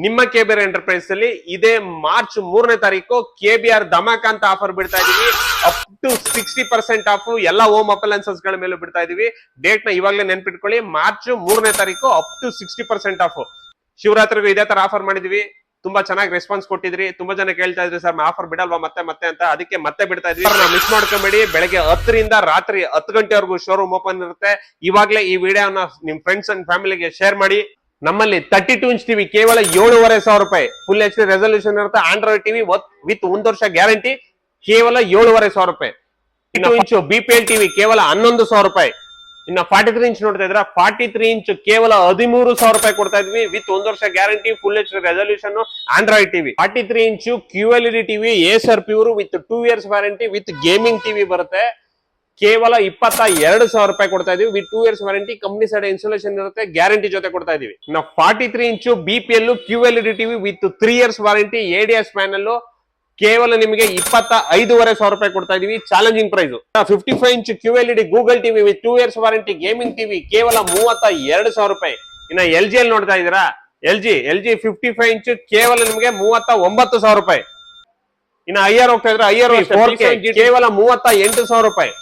ನಿಮ್ಮ KBR enterprise ಅಲ್ಲಿ ಇದೇ ಮಾರ್ಚ್ 3ನೇ ತಾರೀಕು KBR ಧಮಾಕ ಅಂತ ಆಫರ್ ಬಿಡ್ತಾ ಇದೀವಿ. ಅಪ್ ಟು 60% ಆಫ್ ಎಲ್ಲ ಹೋಮ್ ಅಪ್ಲಯನ್ಸಸ್ ಗಳ ಮೇಲೆ ಬಿಡ್ತಾ ಇದೀವಿ. ಡೇಟ್ ನ ಇವಾಗಲೇ ನೆನ್ಪಿಟ್ಕೊಳ್ಳಿ, ಮಾರ್ಚ್ 3ನೇ ತಾರೀಕು ಅಪ್ ಟು 60% ಆಫ್. ಶಿವರಾತ್ರಿಗೂ ಇದೇ ತರ ಆಫರ್ ಮಾಡಿದೀವಿ. ತುಂಬಾ ಚೆನ್ನಾಗಿ ರೆಸ್ಪಾನ್ಸ್ ಕೊಟ್ಟಿದ್ರಿ. ತುಂಬಾ ಜನ ಕೇಳ್ತಾ ಇದ್ರಿ ಸರ್ ಆಫರ್ ಬಿಡಲ್ವಾ ಮತ್ತೆ ಅಂತ, ಅದಕ್ಕೆ ಮತ್ತೆ ಬಿಡ್ತಾ ಇದ್ವಿ. ಮಿಸ್ ಮಾಡ್ಕೊಂಬೇಡಿ. ಬೆಳಗ್ಗೆ 10 ರಿಂದ ರಾತ್ರಿ 10 ಗಂಟೆವರೆಗೂ ಶೋರೂಮ್ ಓಪನ್ ಇರುತ್ತೆ. ಇವಾಗಲೇ ಈ ವಿಡಿಯೋನ ನಿಮ್ ಫ್ರೆಂಡ್ಸ್ ಅಂಡ್ ಫ್ಯಾಮಿಲಿಗೆ ಶೇರ್ ಮಾಡಿ. ನಮ್ಮಲ್ಲಿ 32 ಇಂಚ್ ಟಿವಿ ಕೇವಲ 7,500 ರೂಪಾಯಿ, ಫುಲ್ HD ರೆಸಲ್ಯೂಷನ್ ಇರುತ್ತೆ. ಆಂಡ್ರಾಯ್ಡ್ ಟಿವಿ ವಿತ್ 1 ವರ್ಷ ಗ್ಯಾರಂಟಿ ಕೇವಲ 7,500 ರೂಪಾಯಿ. 2 ಇಂಚ್ BPL ಟಿವಿ ಕೇವಲ 11,000 ರೂಪಾಯಿ. ಇನ್ನ 43 ಇಂಚ್ ನೋಡ್ತಾ ಇದ್ರ, 43 ಇಂಚ್ ಕೇವಲ 13,000 ರೂಪಾಯಿ ಕೊಡ್ತಾ ಇದ್ವಿ ವಿತ್ 1 ವರ್ಷ guarantee, full HD resolution, android TV. 43 inch QLED TV Acer pure with 2 years warranty with gaming TV ಬರುತ್ತೆ. ಕೇವಲ 22,000 ರೂಪಾಯಿ ಕೊಡ್ತಾ ಇದೀವಿ with 2 years warranty, company side installation ಇರುತ್ತೆ, ಗ್ಯಾರಂಟಿ ಜೊತೆ ಕೊಡ್ತಾ ಇದೀವಿ. ನಾವು 43 inch BPL QLED TV with 3 years warranty, ADS panel ಕೇವಲ ನಿಮಗೆ 25,500 ರೂಪಾಯಿ ಕೊಡ್ತಾ ಇದೀವಿ, challenging price. 55 inch QLED Google TV with 2 years warranty, gaming TV ಕೇವಲ 32,000 ರೂಪಾಯಿ. ಇನ್ನ LG ಅಲ್ಲಿ ನೋಡ್ತಾ ಇದೀರಾ, LG 55 ಇಂಚ್ ಕೇವಲ ನಿಮಗೆ 39,000 ರೂಪಾಯಿ. ಇನ್ನ IR ಹೋಗ್ತಾ ಇದ್ರೆ IR 4K ಕೇವಲ 38,000 ರೂಪಾಯಿ.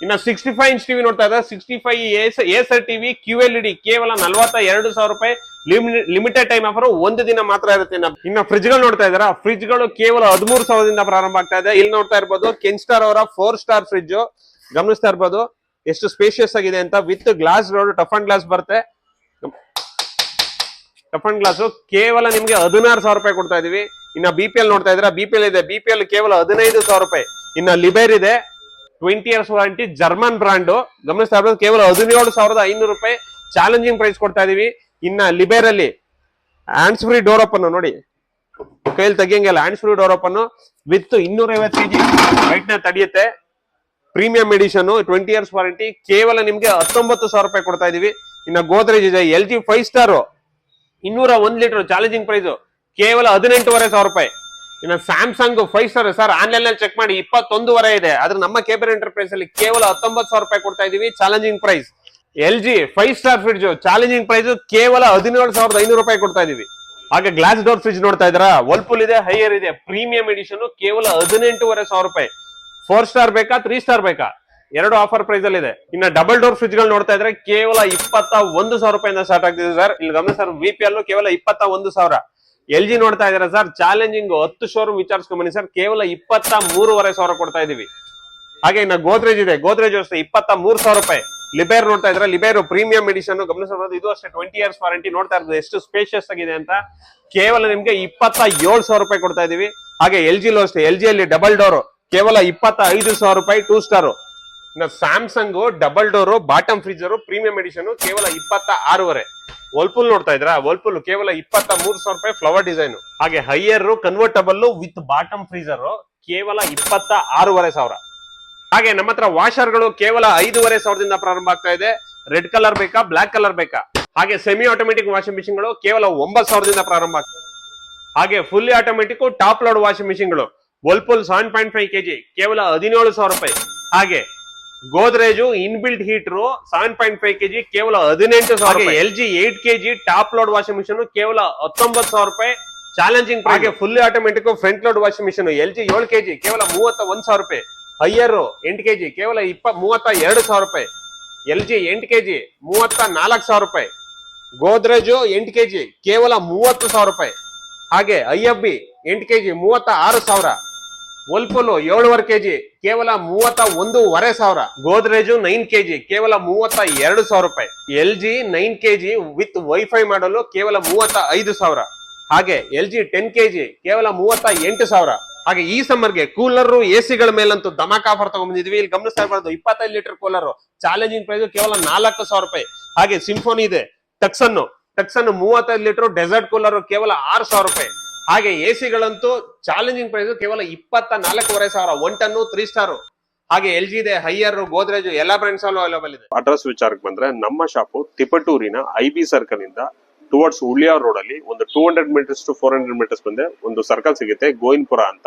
ಇನ್ನ 65 ಇಂಚ್ ಟಿವಿ ನೋಡ್ತಾ ಇದ್ರೆ, 65 ಏಸರ್ ಟಿವಿ QLED ಕೇವಲ 42,000 ರೂಪಾಯಿ. ಲಿಮಿಟೆಡ್ ಟೈಮ್ ಆಫರ್, ಒಂದು ದಿನ ಮಾತ್ರ ಇರುತ್ತೆ. ಇನ್ನ ಫ್ರಿಜ್ ಗಳು ನೋಡ್ತಾ ಇದಾರ, ಫ್ರಿಜ್ ಗಳು ಕೇವಲ 13,000ದಿಂದ ಪ್ರಾರಂಭ ಆಗ್ತಾ ಇದೆ. ಇಲ್ಲಿ ನೋಡ್ತಾ ಇರ್ಬೋದು ಕೆನ್ಸ್ಟಾರ್ ಅವರ 4 ಸ್ಟಾರ್ ಫ್ರಿಜ್, ಗಮನಿಸ್ತಾ ಇರ್ಬೋದು ಎಷ್ಟು ಸ್ಪೇಷಿಯಸ್ ಆಗಿದೆ ಅಂತ. With glass door, tough and glass ಬರುತ್ತೆ. ಟಫ್ ಅಂಡ್ ಗ್ಲಾಸ್ ಕೇವಲ ನಿಮ್ಗೆ 16,000 ರೂಪಾಯಿ ಕೊಡ್ತಾ ಇದೀವಿ. ಇನ್ನ BPL ನೋಡ್ತಾ ಇದ್ರ, BPL ಇದೆ, BPL ಕೇವಲ 15,000 ರೂಪಾಯಿ. ಇನ್ನ ಲಿಬೇರ್ ಇದೆ, 20 ಇಯರ್ಸ್ ವಾರಂಟಿ, ಜರ್ಮನ್ ಬ್ರಾಂಡ್, ಗಮನಿಸ್ತಾ ಇರ್ಬೋದು ಕೇವಲ 17,500 ರೂಪಾಯಿ, ಚಾಲೆಂಜಿಂಗ್ ಪ್ರೈಸ್ ಕೊಡ್ತಾ ಇದೀವಿ. ಇನ್ನ ಲಿಬೇರ್ ಅಲ್ಲಿ ಹ್ಯಾಂಡ್ಸ್ ಫ್ರೀ ಡೋರ್ ಓಪನ್ ನೋಡಿ, ಕೈಯಲ್ಲಿ ತೆಗಿಯಂಗಿಲ್ಲ, hands free door open with 250 kg weight ನ ತಡೆಯುತ್ತೆ. ಪ್ರೀಮಿಯಂ ಎಡಿಷನ್, 20 ಇಯರ್ಸ್ ವಾರಂಟಿ, ಕೇವಲ ನಿಮ್ಗೆ 19,000 ರೂಪಾಯಿ ಕೊಡ್ತಾ ಇದೀವಿ. ಇನ್ನ ಗೋದ್ರೇಜ್ ಇದೆ, LG 5 star 201 litre, challenging price ಕೇವಲ 18,500 ರೂಪಾಯಿ. ಇನ್ನ ಸ್ಯಾಮ್ಸಂಗ್ 5 ಸ್ಟಾರ್ ಸರ್ ಆನ್ಲೈನ್ ನಲ್ಲಿ ಚೆಕ್ ಮಾಡಿ 21,500 ಇದೆ, ಆದ್ರೆ ನಮ್ಮ KBR ಎಂಟರ್ಪ್ರೈಸ್ ಅಲ್ಲಿ ಕೇವಲ 19,000 ರೂಪಾಯಿ ಕೊಡ್ತಾ ಇದೀವಿ, challenging price. LG 5 star fridge challenging price ಕೇವಲ 17,500 ರೂಪಾಯಿ ಕೊಡ್ತಾ ಇದೀವಿ. ಹಾಗೆ ಗ್ಲಾಸ್ ಡೋರ್ ಫ್ರಿಡ್ಜ್ ನೋಡ್ತಾ ಇದ್ರ, ವರ್ಲ್ಪೂಲ್ ಇದೆ, ಹೈಯರ್ ಇದೆ, ಪ್ರೀಮಿಯಂ ಎಡಿಷನ್ ಕೇವಲ 18,500 ರೂಪಾಯಿ. 4 ಸ್ಟಾರ್ ಬೇಕಾ 3 ಸ್ಟಾರ್ ಬೇಕಾ, ಎರಡು ಆಫರ್ ಪ್ರೈಸ್ ಅಲ್ಲಿ ಇದೆ. ಇನ್ನ ಡಬಲ್ ಡೋರ್ ಫ್ರಿಡ್ಜ್ ಗಳು ನೋಡ್ತಾ ಇದ್ರೆ ಕೇವಲ 21,000 ರೂಪಾಯಿಂದ ಸ್ಟಾರ್ಟ್ ಆಗ್ತಿದೆ ಸರ್. ಇಲ್ಲಿ ಗಮನ ಸರ್, BPL ಕೇವಲ 21,000. LG ನೋಡ್ತಾ ಇದಾರೆ ಸರ್, ಚಾಲೆಂಜಿಂಗ್ 10 ಶೋರೂಮ್ ವಿಚಾರಿಸ್ಕೊಂಡ್ ಬನ್ನಿ ಸರ್, ಕೇವಲ 23,500 ಕೊಡ್ತಾ ಇದೀವಿ. ಹಾಗೆ ಇನ್ನ ಗೋದ್ರೇಜ್ ಇದೆ, ಗೋದ್ರೇಜ್ ಅಷ್ಟೇ 23,000 ರೂಪಾಯಿ. ಲಿಬೇರ್ ನೋಡ್ತಾ ಇದ್ರೆ, ಲಿಬೇರ್ ಪ್ರೀಮಿಯಂ ಎಡಿಷನ್, ಗಮನಿಸಬಹುದು ಇದು ಅಷ್ಟೇ 20 ಇಯರ್ಸ್ ವಾರಂಟಿ. ನೋಡ್ತಾ ಇರೋದು ಎಷ್ಟು ಸ್ಪೇಷಿಯಸ್ ಆಗಿದೆ ಅಂತ, ಕೇವಲ ನಿಮ್ಗೆ 27,000 ರೂಪಾಯಿ ಕೊಡ್ತಾ ಇದೀವಿ. ಹಾಗೆ LG ಲೋ ಅಷ್ಟೇ, LG ಅಲ್ಲಿ ಡಬಲ್ ಡೋರ್ ಕೇವಲ 25,000 ರೂಪಾಯಿ, 2 ಸ್ಟಾರ್. ಇನ್ನ Samsung double door bottom freezer premium edition ಕೇವಲ 26,500. ವರ್ಲ್ಪೂಲ್ ನೋಡ್ತಾ ಇದ್ರ, ವರ್ಲ್ಪೂಲ್ ಕೇವಲ 23,000 ರೂಪಾಯಿ, ಫ್ಲವರ್ ಡಿಸೈನ್. ಹಾಗೆ Haier convertible with bottom freezer ಕೇವಲ 26,500. ಹಾಗೆ ನಮ್ಮ ಹತ್ರ ವಾಷರ್ ಗಳು ಕೇವಲ 5,500ದಿಂದ ಪ್ರಾರಂಭ ಆಗ್ತಾ ಇದೆ. ರೆಡ್ ಕಲರ್ ಬೇಕಾ, ಬ್ಲಾಕ್ ಕಲರ್ ಬೇಕಾ. ಹಾಗೆ ಸೆಮಿ ಆಟೋಮೆಟಿಕ್ ವಾಷಿಂಗ್ ಮಿಷಿನ್ ಗಳು ಕೇವಲ 9,000ದಿಂದ ಪ್ರಾರಂಭ ಆಗ್ತದೆ. ಹಾಗೆ fully automatic top load washing machine ಗಳು ವರ್ಲ್ಪೂಲ್ 7.5 kg ಕೇವಲ 17,000 ರೂಪಾಯಿ. ಹಾಗೆ ಗೋದ್ರೇಜು ಇನ್ಬಿಲ್ಟ್ ಹೀಟರ್ 7.5 kg ಕೇವಲ 18,000. LG 8 kg top load washing machine ಕೇವಲ 19,000 ರೂಪಾಯಿ, ಚಾಲೆಂಜಿಂಗ್. ಹಾಗೆ fully automatic front load washing machine LG 7 kg ಕೇವಲ 31,000 ರೂಪಾಯಿ. ಹೈಯರ್ 8 kg ಕೇವಲ 32,000 ರೂಪಾಯಿ. LG 8 kg 34,000 ರೂಪಾಯಿ. ಗೋದ್ರೇಜ್ 8 kg ಕೇವಲ 30,000 ರೂಪಾಯಿ. ಹಾಗೆ IFB 8 kg 36,000. ವರ್ಲ್ಪೂಲ್ 7.5 kg ಕೇವಲ 31,500. ಗೋದ್ರೇಜ್ 9 kg ಕೇವಲ 32,000 ರೂಪಾಯಿ. LG 9 kg ವಿತ್ ವೈಫೈ ಮಾಡಲು ಕೇವಲ 35,000. ಹಾಗೆ LG 10 kg ಕೇವಲ 38,000. ಹಾಗೆ ಈ ಸಮ್ಮರ್ಗೆ ಕೂಲರ್ AC ಗಳ ಮೇಲಂತೂ ಧಮಾಕ್ ಆಫರ್ ತಗೊಂಡ್ಬಂದಿದ್ವಿ. ಇಲ್ಲಿ ಗಮನಿಸ್ತಾ ಇರಬಹುದು 25 ಲೀಟರ್ ಕೂಲರ್, ಚಾಲೆಂಜಿಂಗ್ ಪ್ರೈಸ್ ಕೇವಲ 4,000 ರೂಪಾಯಿ. ಹಾಗೆ ಸಿಂಫೋನಿ ಇದೆ, ಟಕ್ಸನ್ 35 ಲೀಟರ್ ಡೆಸರ್ಟ್ ಕೂಲರ್ ಕೇವಲ 6,000 ರೂಪಾಯಿ. ಹಾಗೆ AC ಗಳಂತೂ ಚಾಲೆಂಜಿಂಗ್ ಪ್ರೈಸ್ ಕೇವಲ 24,500, 1 ಟನ್ 3 ಸ್ಟಾರ್. ಹಾಗೆ LG ಇದೆ, ಹೈಯರ್, ಗೋದ್ರೇಜ್ ಎಲ್ಲಾ ಬ್ರಾಂಡ್ಸ್ ಅಲ್ಲೂ ಅವೈಲೇಬಲ್ ಇದೆ. ಅಡ್ರೆಸ್ ವಿಚಾರಕ್ಕೆ ಬಂದ್ರೆ, ನಮ್ಮ ಶಾಪು ತಿಪಟೂರಿನ IB ಸರ್ಕಲ್ ಇಂದ ಟುವರ್ಡ್ಸ್ ಉಳ್ಳಿಯಾರ್ ರೋಡ್ ಅಲ್ಲಿ ಒಂದು 200 ಮೀಟರ್ಸ್ ಟು 400 ಮೀಟರ್ಸ್ ಮುಂದೆ ಒಂದು ಸರ್ಕಲ್ ಸಿಗುತ್ತೆ, ಗೋವಿಂದಪುರ ಅಂತ.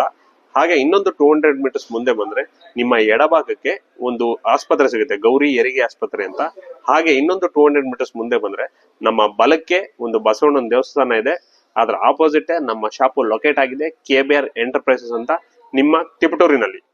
ಹಾಗೆ ಇನ್ನೊಂದು 200 ಮೀಟರ್ಸ್ ಮುಂದೆ ಬಂದ್ರೆ ನಿಮ್ಮ ಎಡಭಾಗಕ್ಕೆ ಒಂದು ಆಸ್ಪತ್ರೆ ಸಿಗುತ್ತೆ, ಗೌರಿ ಹೆರಿಗೆ ಆಸ್ಪತ್ರೆ ಅಂತ. ಹಾಗೆ ಇನ್ನೊಂದು 200 ಮೀಟರ್ಸ್ ಮುಂದೆ ಬಂದ್ರೆ ನಮ್ಮ ಬಲಕ್ಕೆ ಒಂದು ಬಸವಣ್ಣನ ದೇವಸ್ಥಾನ ಇದೆ. ಅದ್ರ ಆಪೋಸಿಟ್ ನಮ್ಮ ಶಾಪ್ ಲೊಕೇಟ್ ಆಗಿದೆ KBR ಎಂಟರ್ಪ್ರೈಸಸ್ ಅಂತ ನಿಮ್ಮ ತಿಪಟೂರಿನಲ್ಲಿ.